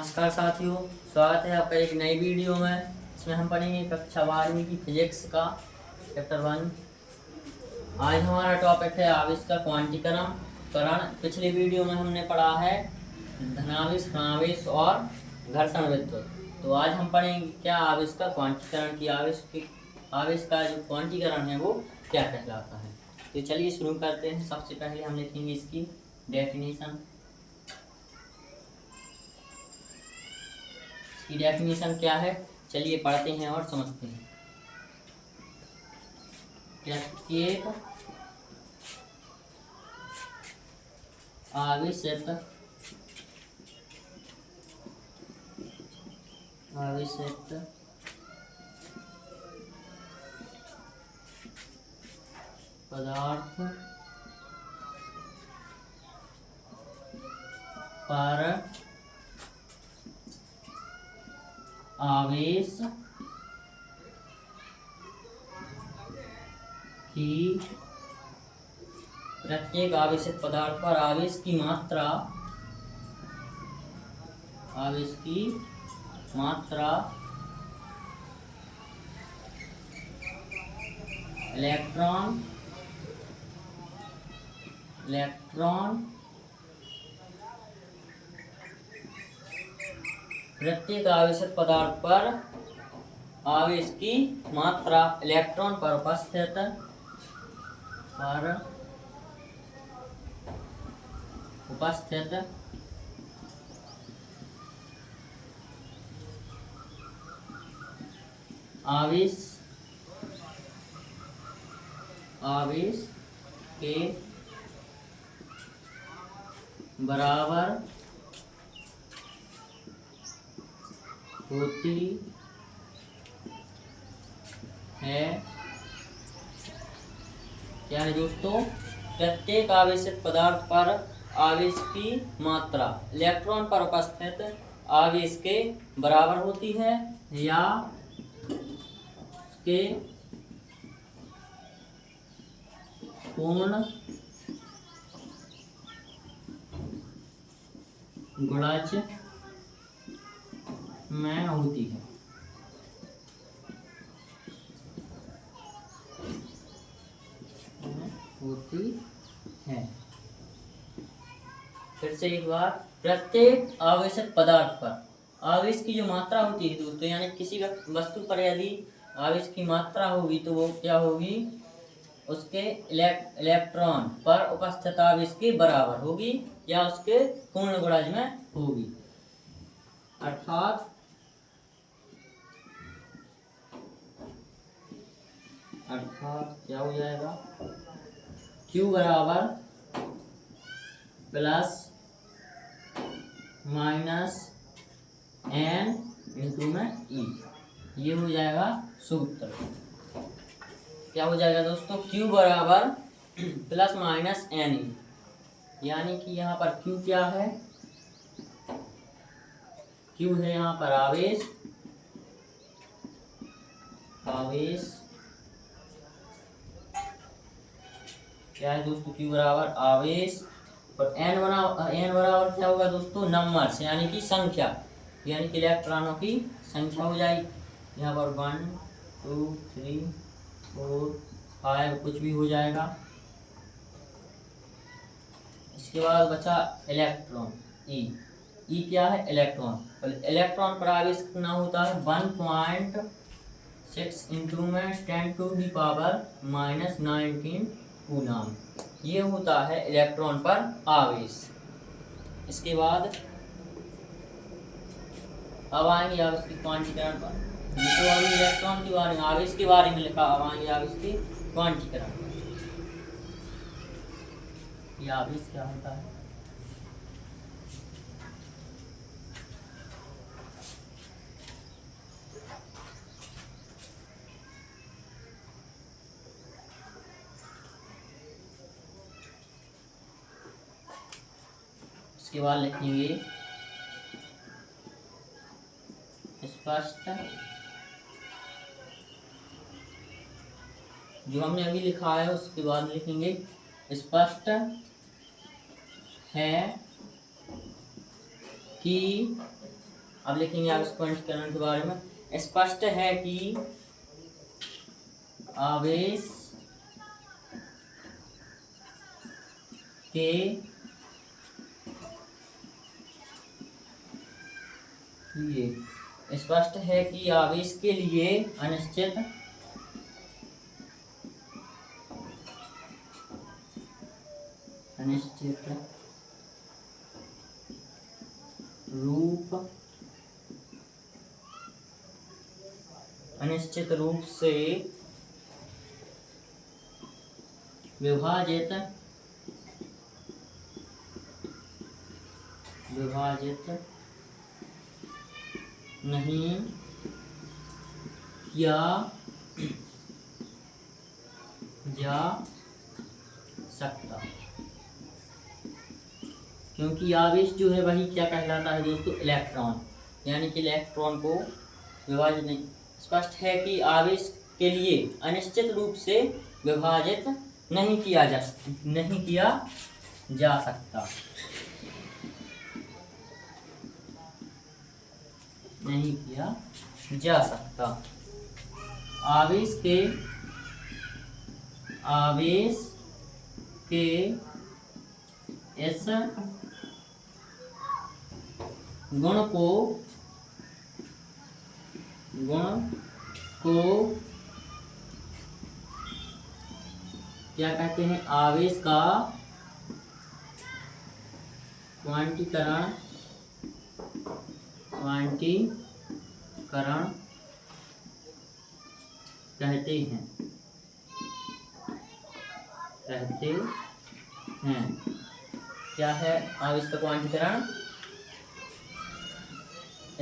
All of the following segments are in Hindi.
नमस्कार साथियों, स्वागत है आपका एक नई वीडियो में। इसमें हम पढ़ेंगे कक्षा 12वीं की फिजिक्स का चैप्टर 1। आज हमारा टॉपिक है आवेश का क्वांटीकरण। पिछली वीडियो में हमने पढ़ा है धनावेश, ऋणावेश और घर्षण विद्युत। तो आज हम पढ़ेंगे क्या आवेश का क्वांटीकरण की आवेश का जो क्वांटीकरण है वो क्या कहलाता है। तो चलिए शुरू करते हैं। सबसे पहले हम लिखेंगे इसकी डेफिनेशन। की डेफिनेशन क्या है, चलिए पढ़ते हैं और समझते हैं। प्रत्येक आवेशित पदार्थ पर आवेश की प्रत्येक आवेशित पदार्थ पर आवेश की मात्रा इलेक्ट्रॉन प्रत्येक आवेशित पदार्थ पर आवेश की मात्रा इलेक्ट्रॉन पर उपस्थित आवेश के बराबर होती है। क्या है दोस्तों? प्रत्येक आवेशित पदार्थ पर आवेश की मात्रा इलेक्ट्रॉन पर उपस्थित आवेश के बराबर होती है या के पूर्ण गुणज में होती है। फिर से एक बार, प्रत्येक आवेशित पदार्थ पर आवेश की जो मात्रा होती है दोस्तों, यानी किसी वस्तु पर यदि आवेश की मात्रा होगी तो वो क्या होगी, उसके इलेक्ट्रॉन पर उपस्थित आवेश के बराबर होगी या उसके पूर्ण गुणज में होगी। अर्थात क्या हो जाएगा, Q बराबर प्लस माइनस n इंटू में E। ये हो जाएगा सूत्र। क्या हो जाएगा दोस्तों? Q बराबर प्लस माइनस n, यानी कि यहाँ पर Q क्या है? Q है यहाँ पर आवेश क्या है दोस्तों? Q बराबर आवेश और n बराबर क्या होगा दोस्तों? नंबर्स, यानी कि संख्या, यानी कि इलेक्ट्रॉनों की संख्या हो जाएगी। यहाँ पर 1 2 3 4 5 कुछ भी हो जाएगा। इसके बाद बचा इलेक्ट्रॉन E क्या है? इलेक्ट्रॉन। और इलेक्ट्रॉन पर आवेश कितना होता है? 1.6 इंटू में 10 टू दी पावर -19 कूलम। ये होता है इलेक्ट्रॉन पर आवेश। इसके बाद अब आएंगे आवेश की क्वांटीकरण पर। तो अभी इलेक्ट्रॉन के बारे में, आवेश के बारे में लिखा, अब आएंगे आवेश की क्वांटीकरण पर। यह आवेश क्या होता है? इसके बाद लिखेंगे स्पष्ट, जो हमने अभी लिखा है उसके बाद लिखेंगे स्पष्ट है कि अब लिखेंगे आवेश क्वांटीकरण के बारे में। स्पष्ट है कि आवेश के लिए स्पष्ट है कि आवेश के लिए अनिश्चित रूप से विभाजित नहीं किया जा सकता, क्योंकि आवेश जो है वही क्या कहलाता है दोस्तों, इलेक्ट्रॉन, यानी कि इलेक्ट्रॉन को विभाजित नहीं। स्पष्ट है कि आवेश के लिए अनिश्चित रूप से विभाजित नहीं किया जा सकता। आवेश के इस गुण को क्या कहते हैं, आवेश का क्वांटीकरण कहते हैं। क्या है आवेश का क्वांटीकरण?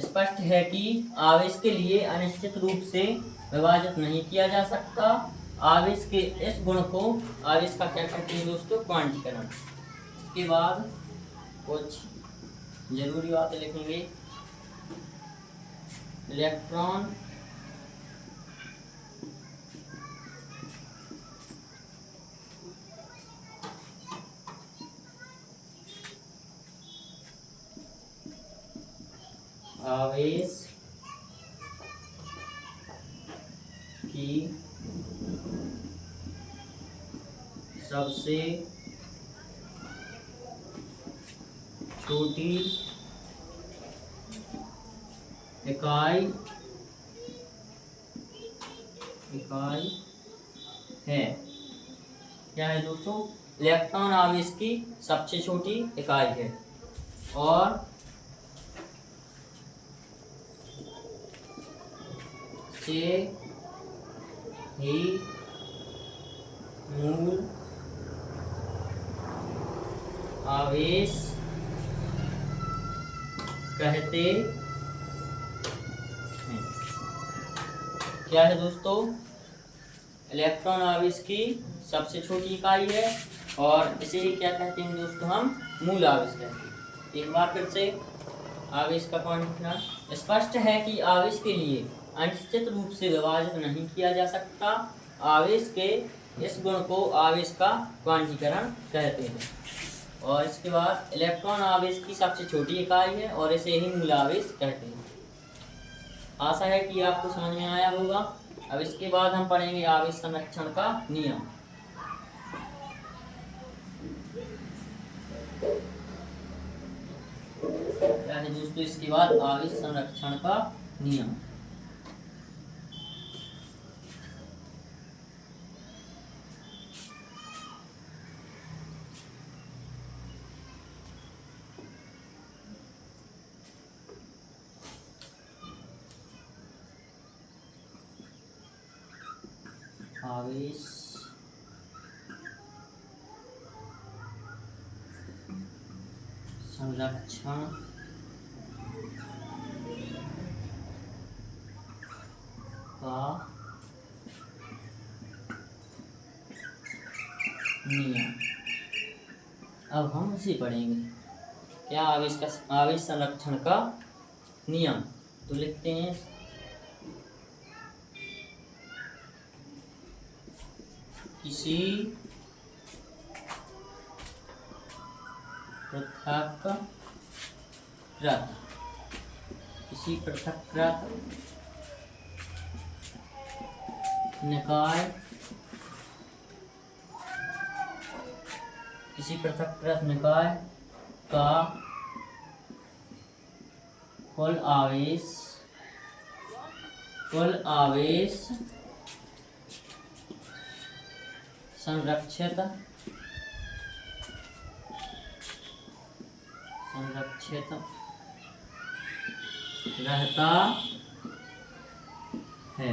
स्पष्ट है कि आवेश के लिए अनिश्चित रूप से विभाजित नहीं किया जा सकता। आवेश के इस गुण को आवेश का क्या कहते हैं दोस्तों, क्वांटीकरण। इसके बाद कुछ जरूरी बातें लिखेंगे। इलेक्ट्रॉन आवेश की सबसे छोटी इकाई है। क्या है दोस्तों? इलेक्ट्रॉन आवेश की सबसे छोटी इकाई है और से ही मूल आवेश कहते हैं। क्या है दोस्तों? इलेक्ट्रॉन आवेश की सबसे छोटी इकाई है और इसे ही क्या कहते हैं दोस्तों, हम मूल आवेश कहते हैं। एक बार फिर से आवेश का क्वांटीकरण। स्पष्ट है कि आवेश के लिए अनिश्चित रूप से विभाजित नहीं किया जा सकता। आवेश के इस गुण को आवेश का क्वांटीकरण कहते हैं। और इसके बाद इलेक्ट्रॉन आवेश की सबसे छोटी इकाई है और इसे ही मूल आवेश कहते हैं। आशा है कि आपको समझ में आया होगा। अब इसके बाद हम पढ़ेंगे आवेश संरक्षण का नियम। क्या है दोस्तों इसके बाद आवेश संरक्षण का नियम। आवेश संरक्षण का नियम। अब हम उसे पढ़ेंगे। क्या आवेश संरक्षण का नियम। तो लिखते हैं किसी किसी पृथक्कृत निकाय का कुल आवेश संरक्षित रहता है।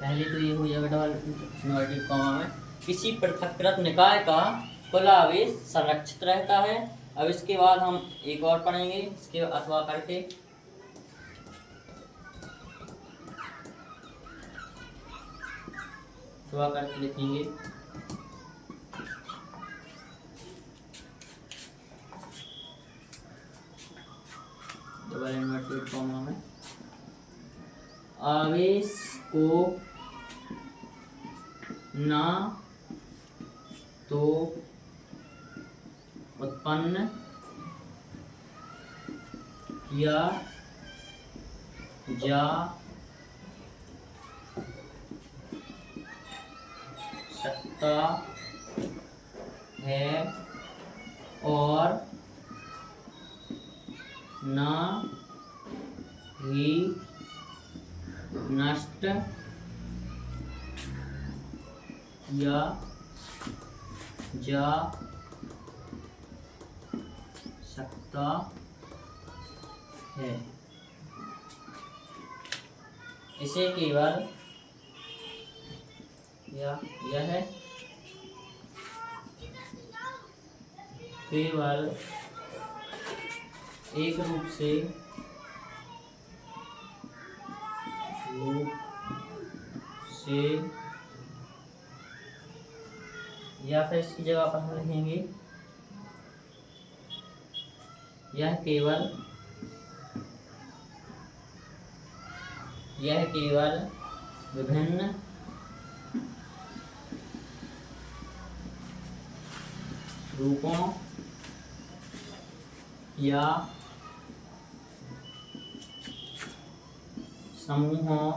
पहले तो ये हो जाएगा डबल इन्वर्टेड कॉमा में, किसी पृथक्कृत निकाय का कुल आवेश संरक्षित रहता है। अब इसके बाद हम एक और पढ़ेंगे, इसके अथवा करके लिखेंगे। डबल इन्वर्टेड कॉमा में आवेश को ना तो उत्पन्न किया जा सकता है और ना ही नष्ट किया जा सकता है। इसे केवल यह केवल एक रूप से या फिर इसकी जगह पर हम लिखेंगे यह केवल विभिन्न रूपों या समूहों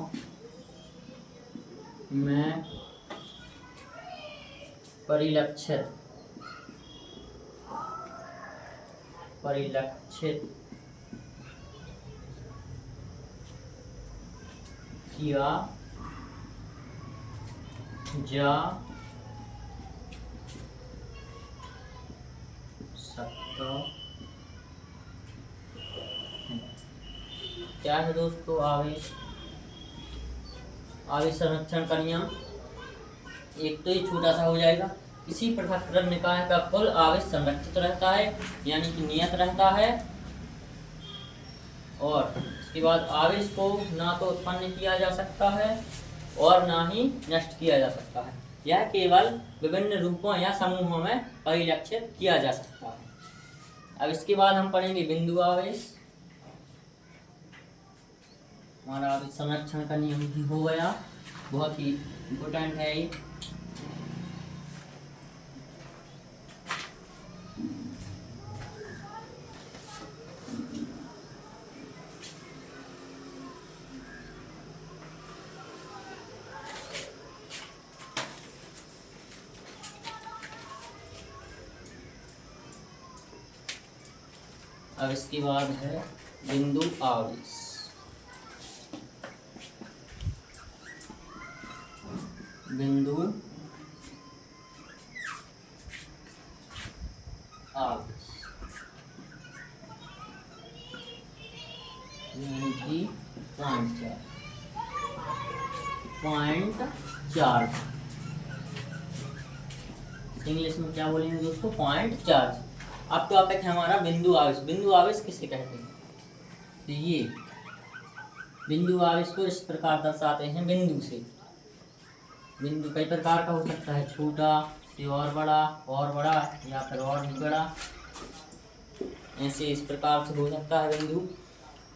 में परिलक्षित किया जा सकता है। क्या है दोस्तों आवेश संरक्षण का नियम? एक तो ये छोटा सा हो जाएगा, इसी पृथक्कृत निकाय का कुल आवेश संरक्षित रहता है यानी कि नियत रहता है, और इसके बाद आवेश को ना तो उत्पन्न किया जा सकता है और ना ही नष्ट किया जा सकता है। यह केवल विभिन्न रूपों या समूहों में परिलक्षित किया जा सकता है। अब इसके बाद हम पढ़ेंगे बिंदु आवेश। हमारा आवेश संरक्षण का नियम भी हो गया, बहुत ही इम्पोर्टेंट है ये। अब इसके बाद है बिंदु आवेश। बिंदु आवेश यानी कि पॉइंट चार्ज। इंग्लिश में क्या बोलेंगे दोस्तों? Point charge. अब टॉपिक है हमारा बिंदु आवेश। बिंदु आवेश किसे कहते हैं? तो ये बिंदु आवेश को इस प्रकार दर्शाते हैं बिंदु से। बिंदु कई प्रकार का हो सकता है, छोटा से और बड़ा या फिर और भी बड़ा, ऐसे इस प्रकार से हो सकता है बिंदु।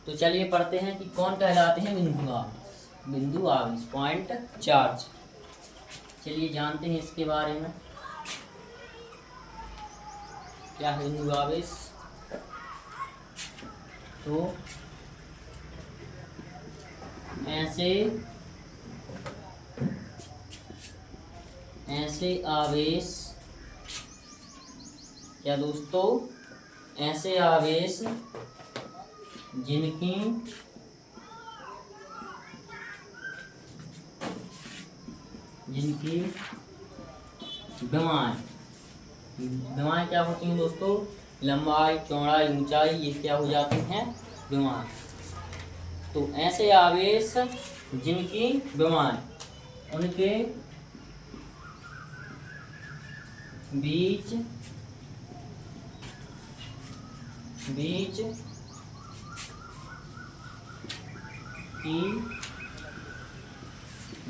तो चलिए पढ़ते हैं कि कौन कहलाते हैं बिंदु आवेश। बिंदु आवेश पॉइंट चार्ज, चलिए जानते हैं इसके बारे में। क्या है बिंदु आवेश? तो ऐसे आवेश, क्या दोस्तों, ऐसे आवेश जिनकी विमाएं क्या होती हैं दोस्तों, लंबाई, चौड़ाई, ऊंचाई, ये क्या हो जाती हैं, विमाएं। तो ऐसे आवेश जिनकी विमाएं उनके बीच की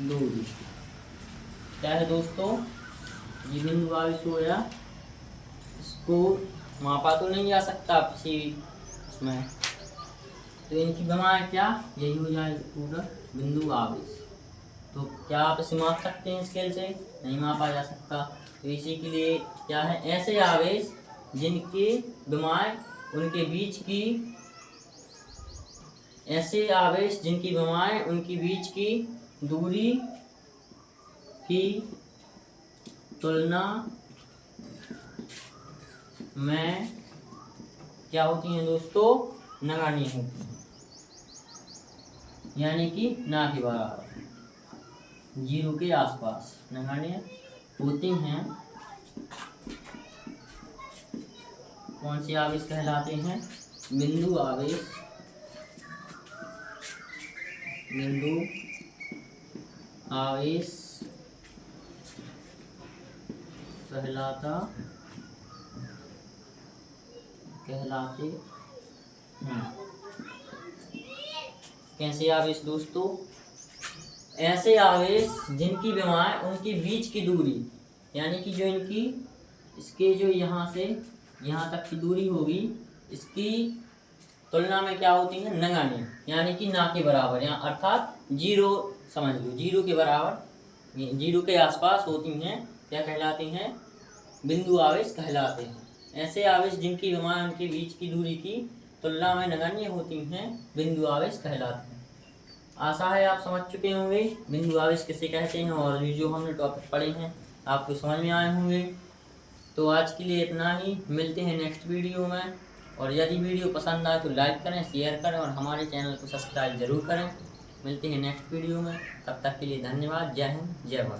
दूरी क्या है दोस्तों, ये बिंदु आवेश हो गया, इसको मापा तो नहीं जा सकता किसी उसमें, तो इनकी विमाएं क्या, यही हो जाए पूरा बिंदु आवेश। तो क्या आप इसे माप सकते हैं स्केल से, नहीं मापा जा सकता। तो इसी के लिए क्या है, ऐसे आवेश जिनकी विमाएं उनके बीच की, ऐसे आवेश जिनकी विमाएं उनके बीच की दूरी की तुलना में क्या होती हैं दोस्तों, नगण्य होती हैं, यानी कि ना के बराबर, 0 के आसपास नगण्य होती हैं। कौन से आवेश कहलाते हैं, बिंदु आवेश, कहलाते हैं। कैसे आवेश दोस्तों, ऐसे आवेश जिनकी विमाएं उनके बीच की दूरी, यानी कि जो इनकी, इसके जो यहाँ से यहाँ तक की दूरी होगी, इसकी तुलना में क्या होती है, नगण्य, यानी कि ना के बराबर, यहाँ अर्थात 0 समझ लो, 0 के बराबर, 0 के आसपास होती हैं, क्या कहलाती हैं, बिंदु आवेश कहलाते हैं। ऐसे आवेश जिनकी विमाएं उनके बीच की दूरी की तुलना में नगण्य होती हैं, बिंदु आवेश कहलाते हैं। आशा है आप समझ चुके होंगे बिंदु आवेश किसे कहते हैं, और जो हमने टॉपिक पढ़े हैं आपको समझ में आए होंगे। तो आज के लिए इतना ही, मिलते हैं नेक्स्ट वीडियो में। और यदि वीडियो पसंद आए तो लाइक करें, शेयर करें और हमारे चैनल को सब्सक्राइब जरूर करें। मिलते हैं नेक्स्ट वीडियो में, तब तक के लिए धन्यवाद। जय हिंद, जय भारत।